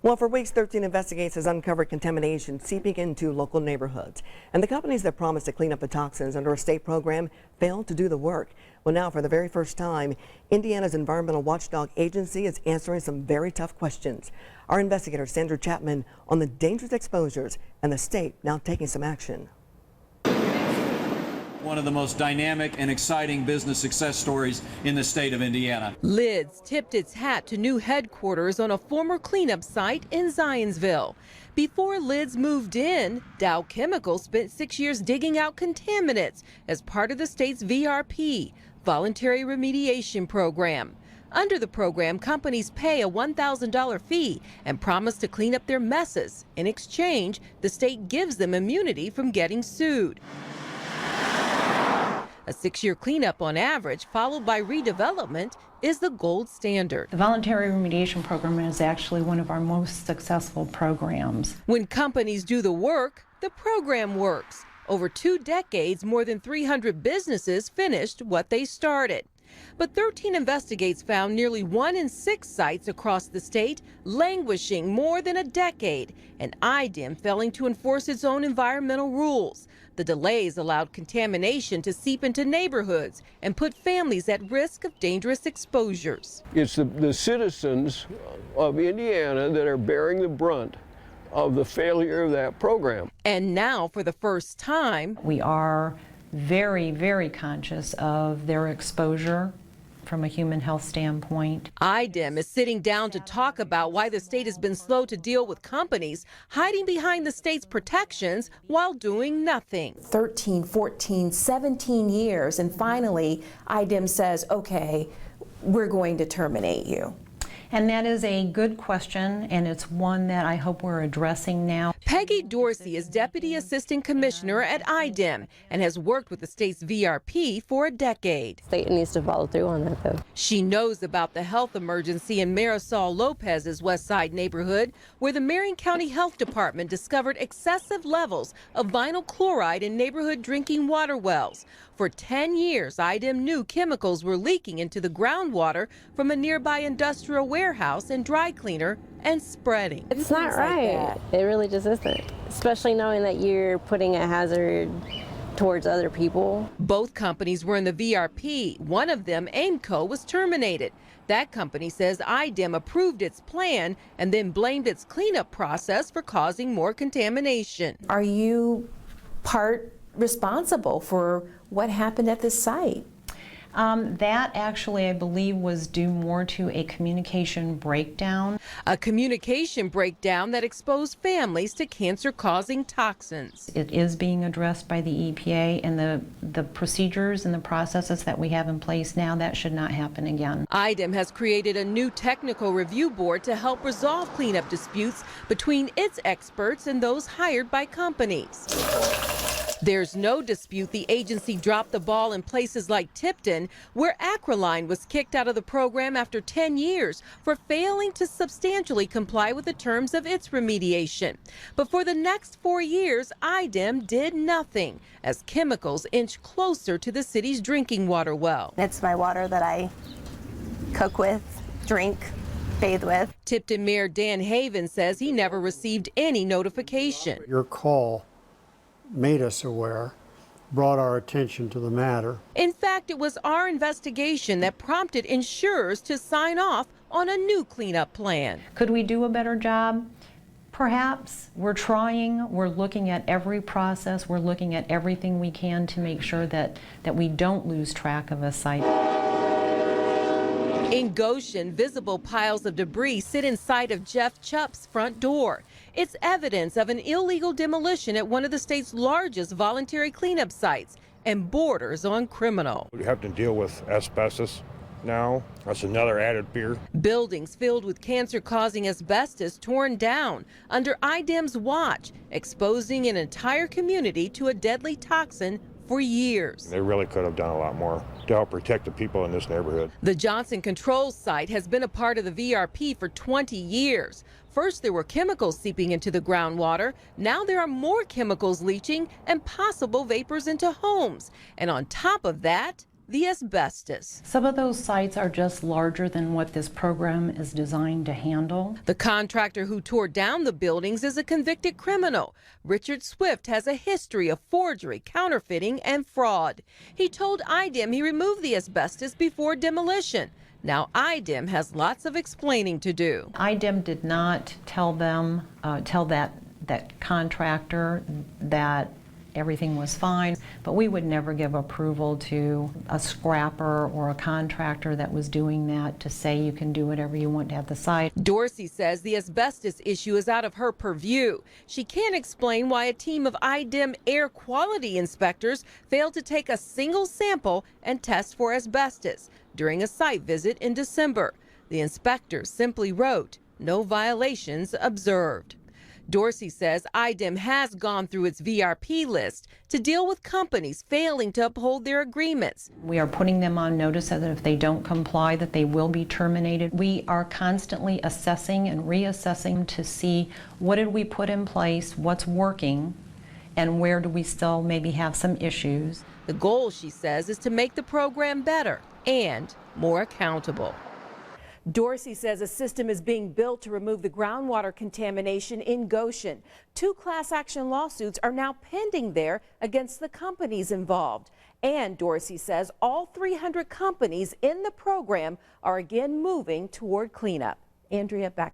Well, for weeks, 13 Investigates has uncovered contamination seeping into local neighborhoods. And the companies that promised to clean up the toxins under a state program failed to do the work. Well, now, for the very first time, Indiana's environmental watchdog agency is answering some very tough questions. Our investigator, Sandra Chapman, on the dangerous exposures and the state now taking some action. One of the most dynamic and exciting business success stories in the state of Indiana. Lids tipped its hat to new headquarters on a former cleanup site in Zionsville. Before Lids moved in, Dow Chemical spent 6 years digging out contaminants as part of the state's VRP, Voluntary Remediation Program. Under the program, companies pay a $1,000 fee and promise to clean up their messes. In exchange, the state gives them immunity from getting sued. A 6-year cleanup on average, followed by redevelopment, is the gold standard. The voluntary remediation program is actually one of our most successful programs. When companies do the work, the program works. Over 2 decades, more than 300 businesses finished what they started. But 13 Investigates found nearly 1 in 6 sites across the state languishing more than a decade, and IDEM failing to enforce its own environmental rules. The delays allowed contamination to seep into neighborhoods and put families at risk of dangerous exposures. It's the citizens of Indiana that are bearing the brunt of the failure of that program. And now, for the first time, we are very, very conscious of their exposure from a human health standpoint. IDEM is sitting down to talk about why the state has been slow to deal with companies hiding behind the state's protections while doing nothing. 13, 14, 17 years, and finally IDEM says, okay, we're going to terminate you. And that is a good question, and it's one that I hope we're addressing now. Peggy Dorsey is Deputy Assistant Commissioner at IDEM and has worked with the state's VRP for a decade. State needs to follow through on that, though. She knows about the health emergency in Marisol Lopez's West Side neighborhood, where the Marion County Health Department discovered excessive levels of vinyl chloride in neighborhood drinking water wells. For 10 years, IDEM knew chemicals were leaking into the groundwater from a nearby industrial warehouse and dry cleaner and spreading. It's not right. It really just isn't, especially knowing that you're putting a hazard towards other people. Both companies were in the VRP. One of them, Aimco, was terminated. That company says IDEM approved its plan and then blamed its cleanup process for causing more contamination. Are you part responsible for what happened at this site? That actually, I believe, was due more to a communication breakdown. A communication breakdown that exposed families to cancer-causing toxins. It is being addressed by the EPA, and the procedures and the processes that we have in place now, that should not happen again. IDEM has created a new technical review board to help resolve cleanup disputes between its experts and those hired by companies. There's no dispute the agency dropped the ball in places like Tipton, where Acroline was kicked out of the program after 10 years for failing to substantially comply with the terms of its remediation. But for the next 4 years, IDEM did nothing as chemicals inch closer to the city's drinking water well. It's my water that I cook with, drink, bathe with. Tipton Mayor Dan Haven says he never received any notification. Your call made us aware, brought our attention to the matter. In fact, it was our investigation that prompted insurers to sign off on a new cleanup plan. Could we do a better job? Perhaps. We're trying. We're looking at every process. We're looking at everything we can to make sure that we don't lose track of a site. In Goshen, visible piles of debris sit inside of Jeff Chupp's front door. It's evidence of an illegal demolition at one of the state's largest voluntary cleanup sites and borders on criminal. We have to deal with asbestos now. That's another added fear. Buildings filled with cancer-causing asbestos torn down under IDEM's watch, exposing an entire community to a deadly toxin for years. They really could have done a lot more to help protect the people in this neighborhood. The Johnson Controls site has been a part of the VRP for 20 years. First, there were chemicals seeping into the groundwater. Now there are more chemicals leaching and possible vapors into homes. And on top of that, the asbestos. Some of those sites are just larger than what this program is designed to handle. The contractor who tore down the buildings is a convicted criminal. Richard Swift has a history of forgery, counterfeiting, and fraud. He told IDEM he removed the asbestos before demolition. Now IDEM has lots of explaining to do. IDEM did not tell them, tell that contractor that everything was fine, but we would never give approval to a scrapper or a contractor that was doing that to say you can do whatever you want at the site. Dorsey says the asbestos issue is out of her purview. She can't explain why a team of IDEM air quality inspectors failed to take a single sample and test for asbestos during a site visit in December. The inspectors simply wrote, "No violations observed." Dorsey says IDEM has gone through its VRP list to deal with companies failing to uphold their agreements. We are putting them on notice that if they don't comply, that they will be terminated. We are constantly assessing and reassessing to see what did we put in place, what's working, and where do we still maybe have some issues. The goal, she says, is to make the program better and more accountable. Dorsey says a system is being built to remove the groundwater contamination in Goshen. 2 class action lawsuits are now pending there against the companies involved. And Dorsey says all 300 companies in the program are again moving toward cleanup. Andrea, back